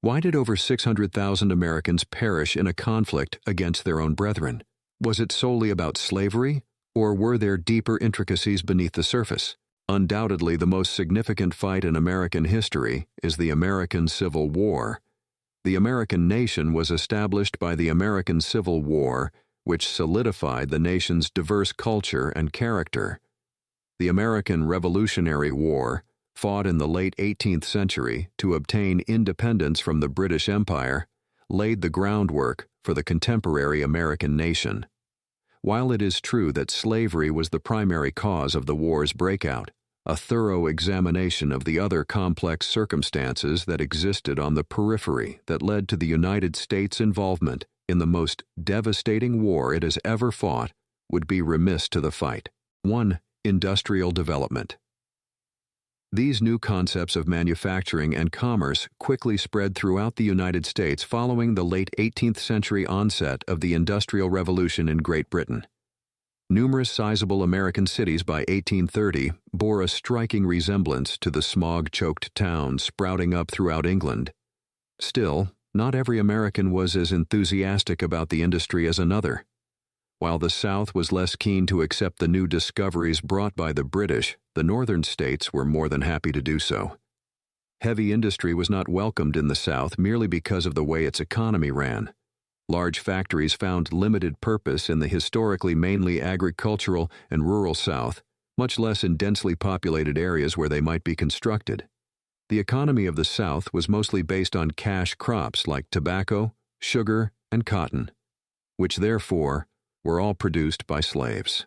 Why did over 600,000 Americans perish in a conflict against their own brethren? Was it solely about slavery, or were there deeper intricacies beneath the surface? Undoubtedly, the most significant fight in American history is the American Civil War. The American nation was established by the American Civil War, which solidified the nation's diverse culture and character. The American Revolutionary War, fought in the late 18th century to obtain independence from the British Empire, laid the groundwork for the contemporary American nation. While it is true that slavery was the primary cause of the war's breakout, a thorough examination of the other complex circumstances that existed on the periphery that led to the United States' involvement in the most devastating war it has ever fought would be remiss to the fight. 1. Industrial development. These new concepts of manufacturing and commerce quickly spread throughout the United States following the late 18th century onset of the Industrial Revolution in Great Britain. Numerous sizable American cities by 1830 bore a striking resemblance to the smog-choked towns sprouting up throughout England. Still, not every American was as enthusiastic about the industry as another. While the South was less keen to accept the new discoveries brought by the British, the northern states were more than happy to do so. Heavy industry was not welcomed in the South merely because of the way its economy ran. Large factories found limited purpose in the historically mainly agricultural and rural South, much less in densely populated areas where they might be constructed. The economy of the South was mostly based on cash crops like tobacco, sugar, and cotton, which therefore were all produced by slaves.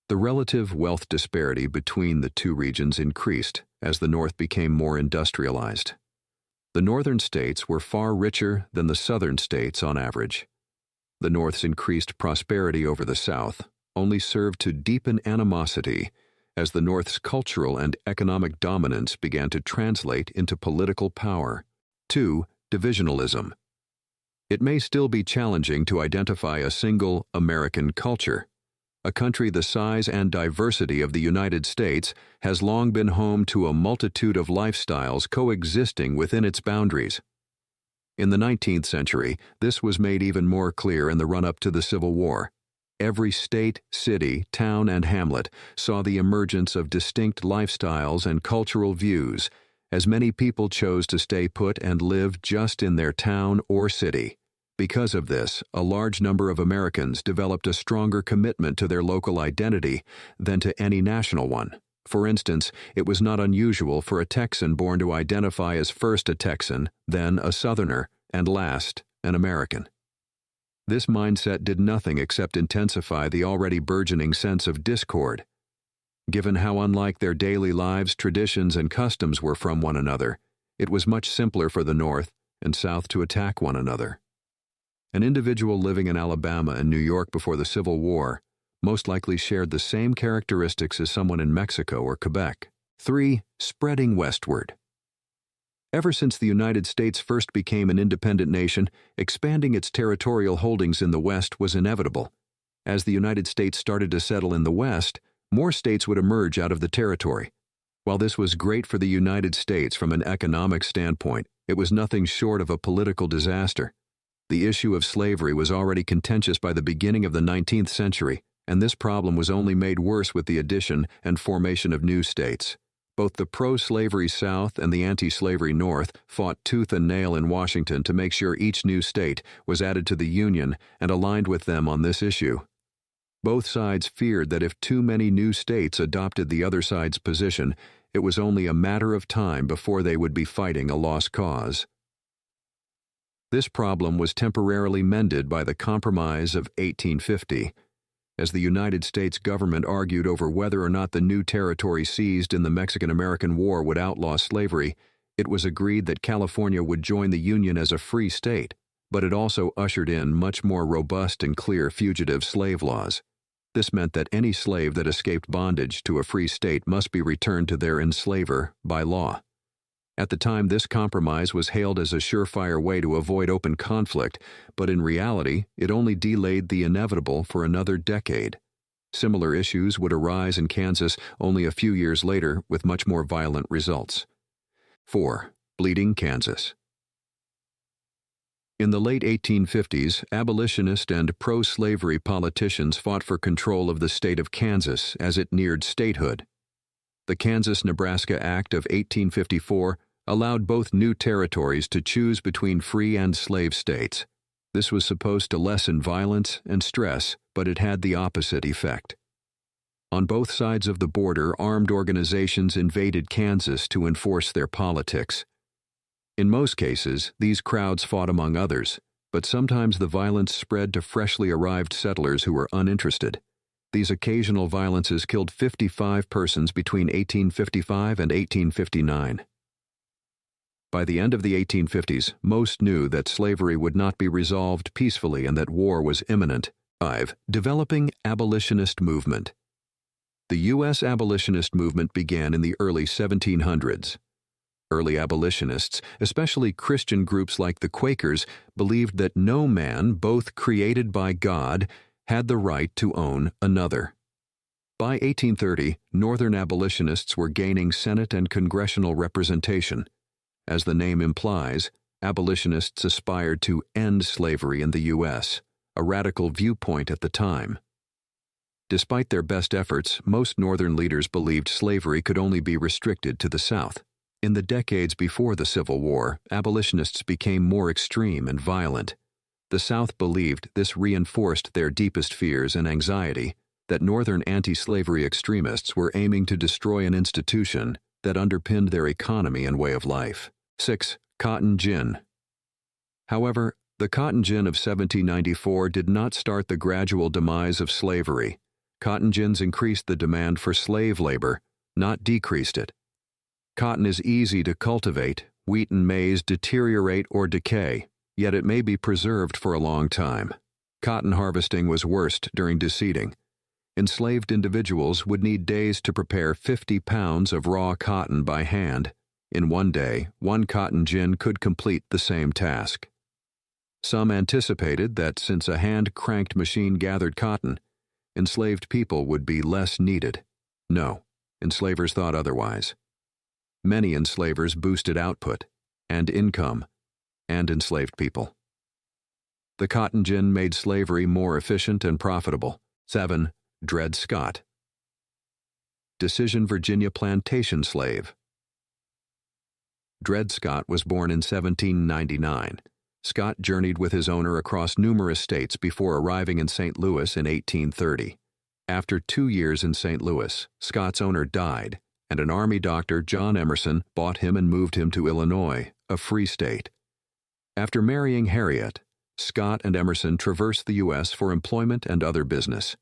The relative wealth disparity between the two regions increased as the North became more industrialized. The northern states were far richer than the southern states on average. The North's increased prosperity over the South only served to deepen animosity as the North's cultural and economic dominance began to translate into political power. 2. Divisionalism. It may still be challenging to identify a single American culture. A country the size and diversity of the United States has long been home to a multitude of lifestyles coexisting within its boundaries. In the 19th century, this was made even more clear in the run-up to the Civil War. Every state, city, town, and hamlet saw the emergence of distinct lifestyles and cultural views, as many people chose to stay put and live just in their town or city. Because of this, a large number of Americans developed a stronger commitment to their local identity than to any national one. For instance, it was not unusual for a Texan born to identify as first a Texan, then a Southerner, and last an American. This mindset did nothing except intensify the already burgeoning sense of discord. Given how unlike their daily lives, traditions, and customs were from one another, it was much simpler for the North and South to attack one another. An individual living in Alabama and New York before the Civil War most likely shared the same characteristics as someone in Mexico or Quebec. 3. Spreading westward. Ever since the United States first became an independent nation, expanding its territorial holdings in the West was inevitable. As the United States started to settle in the West, more states would emerge out of the territory. While this was great for the United States from an economic standpoint, it was nothing short of a political disaster. The issue of slavery was already contentious by the beginning of the 19th century, and this problem was only made worse with the addition and formation of new states. Both the pro-slavery South and the anti-slavery North fought tooth and nail in Washington to make sure each new state was added to the Union and aligned with them on this issue. Both sides feared that if too many new states adopted the other side's position, it was only a matter of time before they would be fighting a lost cause. This problem was temporarily mended by the Compromise of 1850. As the United States government argued over whether or not the new territory seized in the Mexican-American War would outlaw slavery, it was agreed that California would join the Union as a free state, but it also ushered in much more robust and clear fugitive slave laws. This meant that any slave that escaped bondage to a free state must be returned to their enslaver by law. At the time, this compromise was hailed as a surefire way to avoid open conflict, but in reality, it only delayed the inevitable for another decade. Similar issues would arise in Kansas only a few years later with much more violent results. 4. Bleeding Kansas. In the late 1850s, abolitionist and pro-slavery politicians fought for control of the state of Kansas as it neared statehood. The Kansas-Nebraska Act of 1854 allowed both new territories to choose between free and slave states. This was supposed to lessen violence and stress, but it had the opposite effect. On both sides of the border, armed organizations invaded Kansas to enforce their politics. In most cases, these crowds fought among others, but sometimes the violence spread to freshly arrived settlers who were uninterested. These occasional violences killed 55 persons between 1855 and 1859. By the end of the 1850s, most knew that slavery would not be resolved peacefully and that war was imminent. 5. Developing abolitionist movement. The U.S. abolitionist movement began in the early 1700s. Early abolitionists, especially Christian groups like the Quakers, believed that no man, both created by God, had the right to own another. By 1830, Northern abolitionists were gaining Senate and congressional representation. As the name implies, abolitionists aspired to end slavery in the U.S., a radical viewpoint at the time. Despite their best efforts, most Northern leaders believed slavery could only be restricted to the South. In the decades before the Civil War, abolitionists became more extreme and violent. The South believed this reinforced their deepest fears and anxiety, that Northern anti-slavery extremists were aiming to destroy an institution that underpinned their economy and way of life. 6. Cotton gin. However, the cotton gin of 1794 did not start the gradual demise of slavery. Cotton gins increased the demand for slave labor, not decreased it. Cotton is easy to cultivate, wheat and maize deteriorate or decay, yet it may be preserved for a long time. Cotton harvesting was worst during deseeding. Enslaved individuals would need days to prepare 50 pounds of raw cotton by hand. In one day, one cotton gin could complete the same task. Some anticipated that since a hand-cranked machine gathered cotton, enslaved people would be less needed. No, enslavers thought otherwise. Many enslavers boosted output and income and enslaved people. The cotton gin made slavery more efficient and profitable. 7. Dred Scott. Decision Virginia plantation slave. Dred Scott was born in 1799. Scott journeyed with his owner across numerous states before arriving in St. Louis in 1830. After 2 years in St. Louis, Scott's owner died, and an Army doctor, John Emerson, bought him and moved him to Illinois, a free state. After marrying Harriet, Scott and Emerson traversed the U.S. for employment and other business.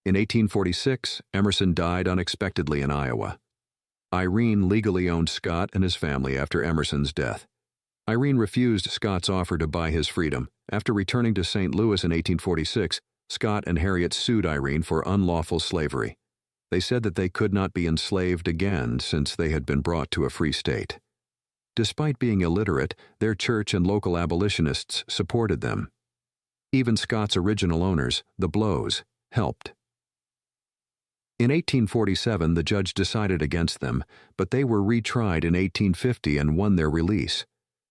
In 1846, Emerson died unexpectedly in Iowa. Irene legally owned Scott and his family after Emerson's death. Irene refused Scott's offer to buy his freedom. After returning to St. Louis in 1846, Scott and Harriet sued Irene for unlawful slavery. They said that they could not be enslaved again since they had been brought to a free state. Despite being illiterate, their church and local abolitionists supported them. Even Scott's original owners, the Blows, helped. In 1847, the judge decided against them, but they were retried in 1850 and won their release.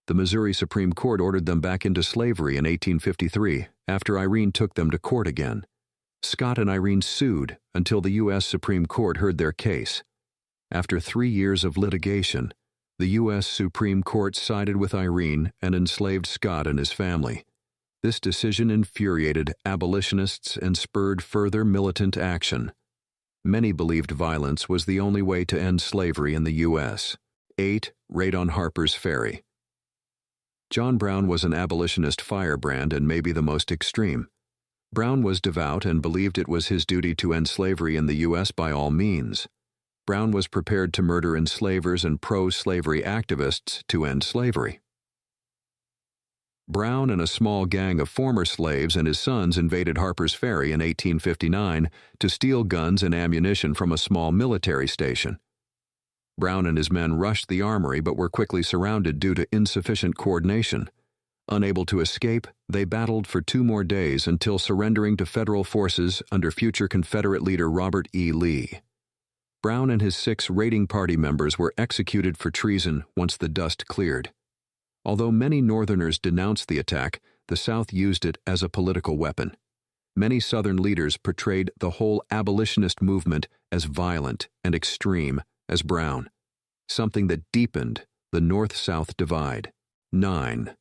The Missouri Supreme Court ordered them back into slavery in 1853, after Irene took them to court again. Scott and Irene sued until the U.S. Supreme Court heard their case. After 3 years of litigation, the U.S. Supreme Court sided with Irene and enslaved Scott and his family. This decision infuriated abolitionists and spurred further militant action. Many believed violence was the only way to end slavery in the U.S. 8. Raid on Harper's Ferry. John Brown was an abolitionist firebrand and maybe the most extreme. Brown was devout and believed it was his duty to end slavery in the U.S. by all means. Brown was prepared to murder enslavers and pro-slavery activists to end slavery. Brown and a small gang of former slaves and his sons invaded Harper's Ferry in 1859 to steal guns and ammunition from a small military station. Brown and his men rushed the armory but were quickly surrounded due to insufficient coordination. Unable to escape, they battled for 2 more days until surrendering to federal forces under future Confederate leader Robert E. Lee. Brown and his 6 raiding party members were executed for treason once the dust cleared. Although many Northerners denounced the attack, the South used it as a political weapon. Many Southern leaders portrayed the whole abolitionist movement as violent and extreme as Brown, something that deepened the North-South divide. 9.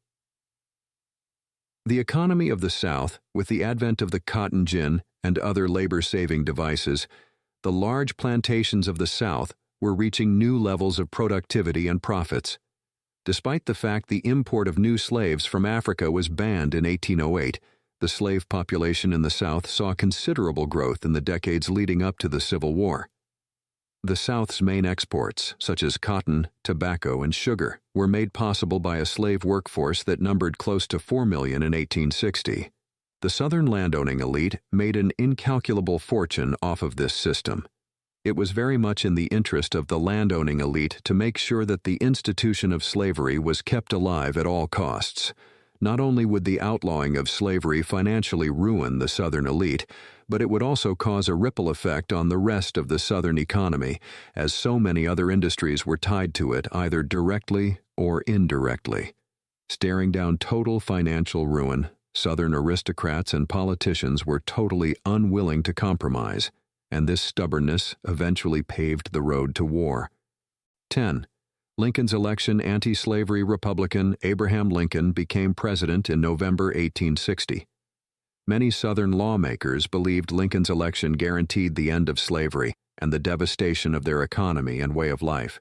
The economy of the South, with the advent of the cotton gin and other labor-saving devices, the large plantations of the South were reaching new levels of productivity and profits. Despite the fact the import of new slaves from Africa was banned in 1808, the slave population in the South saw considerable growth in the decades leading up to the Civil War. The South's main exports, such as cotton, tobacco, and sugar, were made possible by a slave workforce that numbered close to 4 million in 1860. The Southern landowning elite made an incalculable fortune off of this system. It was very much in the interest of the landowning elite to make sure that the institution of slavery was kept alive at all costs. Not only would the outlawing of slavery financially ruin the Southern elite, but it would also cause a ripple effect on the rest of the Southern economy, as so many other industries were tied to it either directly or indirectly. Staring down total financial ruin, Southern aristocrats and politicians were totally unwilling to compromise, and this stubbornness eventually paved the road to war. 10. Lincoln's election, anti-slavery Republican Abraham Lincoln became president in November 1860. Many Southern lawmakers believed Lincoln's election guaranteed the end of slavery and the devastation of their economy and way of life.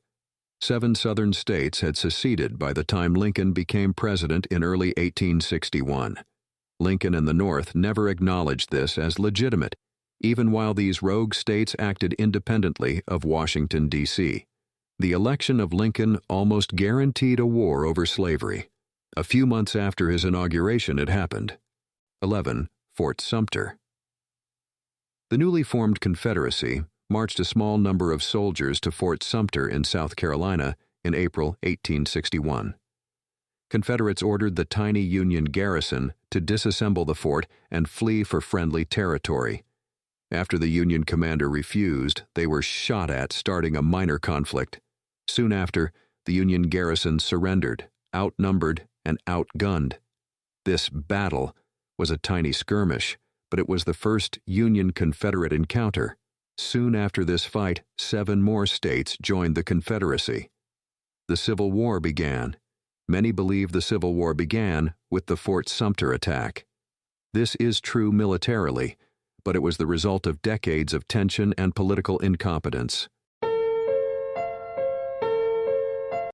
7 Southern states had seceded by the time Lincoln became president in early 1861. Lincoln and the North never acknowledged this as legitimate, even while these rogue states acted independently of Washington, D.C. The election of Lincoln almost guaranteed a war over slavery. A few months after his inauguration, it happened. 11. Fort Sumter. The newly formed Confederacy marched a small number of soldiers to Fort Sumter in South Carolina in April 1861. Confederates ordered the tiny Union garrison to disassemble the fort and flee for friendly territory. After the Union commander refused, they were shot at, starting a minor conflict. Soon after, the Union garrison surrendered, outnumbered and outgunned. This battle was a tiny skirmish, but it was the first Union-Confederate encounter. Soon after this fight, 7 more states joined the Confederacy. The Civil War began. Many believe the Civil War began with the Fort Sumter attack. This is true militarily, but it was the result of decades of tension and political incompetence.